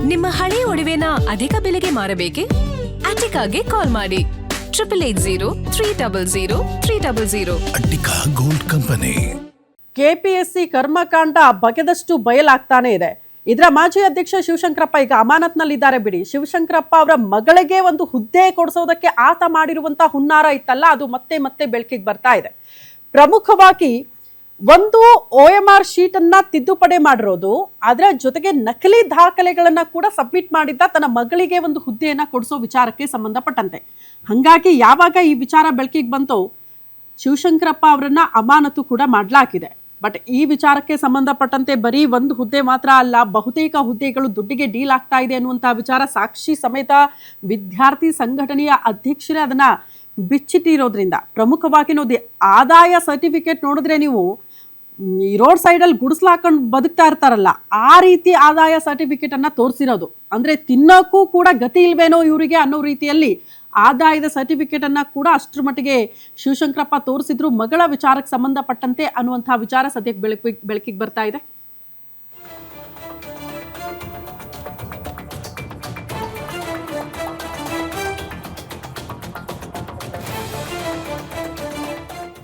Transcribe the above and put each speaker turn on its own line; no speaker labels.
ನಿಮ್ಮ ಹಳೆ ಒಡವೆನ ಅಧಿಕ ಬೆಲೆಗೆ ಮಾರಬೇಕೆ? ಅಟಿಕಾಗೆ ಕಾಲ್ ಮಾಡಿ 8880
ಅಟ್ಟಿಕಾ ಗೋಲ್ಡ್ ಕಂಪನಿ.
ಕೆಪಿಎಸ್ಸಿ ಕರ್ಮಕಾಂಡ ಬಗೆದಷ್ಟು ಬಯಲಾಗ್ತಾನೆ ಇದೆ. ಇದರ ಮಾಜಿ ಅಧ್ಯಕ್ಷ ಶಿವಶಂಕರಪ್ಪ ಈಗ ಅಮಾನತ್ನಲ್ಲಿದ್ದಾರೆ ಬಿಡಿ. ಶಿವಶಂಕರಪ್ಪ ಅವರ ಮಗಳಿಗೆ ಒಂದು ಹುದ್ದೆ ಕೊಡಿಸೋದಕ್ಕೆ ಆತ ಮಾಡಿರುವಂತಹ ಹುನ್ನಾರ ಇತ್ತಲ್ಲ, ಅದು ಮತ್ತೆ ಮತ್ತೆ ಬೆಳಕಿಗೆ ಬರ್ತಾ ಇದೆ. ಪ್ರಮುಖವಾಗಿ ಒಂದು OMR ಶೀಟ್ ಅನ್ನ ತಿದ್ದುಪಡಿ ಮಾಡಿರೋದು, ಅದರ ಜೊತೆಗೆ ನಕಲಿ ದಾಖಲೆಗಳನ್ನ ಕೂಡ ಸಬ್ಮಿಟ್ ಮಾಡಿದ್ದ ತನ್ನ ಮಗಳಿಗೆ ಒಂದು ಹುದ್ದೆಯನ್ನ ಕೊಡಿಸೋ ವಿಚಾರಕ್ಕೆ ಸಂಬಂಧಪಟ್ಟಂತೆ. ಹಾಗಾಗಿ ಯಾವಾಗ ಈ ವಿಚಾರ ಬೆಳಕಿಗೆ ಬಂತು, ಶಿವಶಂಕರಪ್ಪ ಅವರನ್ನ ಅಮಾನತು ಕೂಡ ಮಾಡಲಾಗಿದೆ. ಬಟ್ ಈ ವಿಚಾರಕ್ಕೆ ಸಂಬಂಧಪಟ್ಟಂತೆ ಬರೀ ಒಂದು ಹುದ್ದೆ ಮಾತ್ರ ಅಲ್ಲ, ಬಹುತೇಕ ಹುದ್ದೆಗಳು ದುಡ್ಡಿಗೆ ಡೀಲ್ ಆಗ್ತಾ ಇದೆ ಅನ್ನುವಂತಹ ವಿಚಾರ ಸಾಕ್ಷಿ ಸಮೇತ ವಿದ್ಯಾರ್ಥಿ ಸಂಘಟನೆಯ ಅಧ್ಯಕ್ಷರೇ ಅದನ್ನ ಬಿಚ್ಚಿಟ್ಟಿರೋದ್ರಿಂದ, ಪ್ರಮುಖವಾಗಿ ನೋಡಿ ಆದಾಯ ಸರ್ಟಿಫಿಕೇಟ್ ನೋಡಿದ್ರೆ ನೀವು ಈ ರೋಡ್ ಸೈಡಲ್ಲಿ ಗುಡಿಸ್ಲಾಕೊಂಡು ಬದುಕ್ತಾ ಇರ್ತಾರಲ್ಲ, ಆ ರೀತಿ ಆದಾಯ ಸರ್ಟಿಫಿಕೇಟ್ ಅನ್ನ ತೋರಿಸಿರೋದು. ಅಂದ್ರೆ ತಿನ್ನೋಕ್ಕೂ ಕೂಡ ಗತಿ ಇಲ್ವೇನೋ ಇವರಿಗೆ ಅನ್ನೋ ರೀತಿಯಲ್ಲಿ ಆದಾಯದ ಸರ್ಟಿಫಿಕೇಟ್ ಅನ್ನ ಕೂಡ ಅಷ್ಟರ ಮಟ್ಟಿಗೆ ಶಿವಶಂಕರಪ್ಪ ತೋರಿಸಿದ್ರು ಮಗಳ ವಿಚಾರಕ್ಕೆ ಸಂಬಂಧಪಟ್ಟಂತೆ ಅನ್ನುವಂತಹ ವಿಚಾರ ಸದ್ಯಕ್ಕೆ ಬೆಳಕಿಗೆ ಬರ್ತಾ ಇದೆ.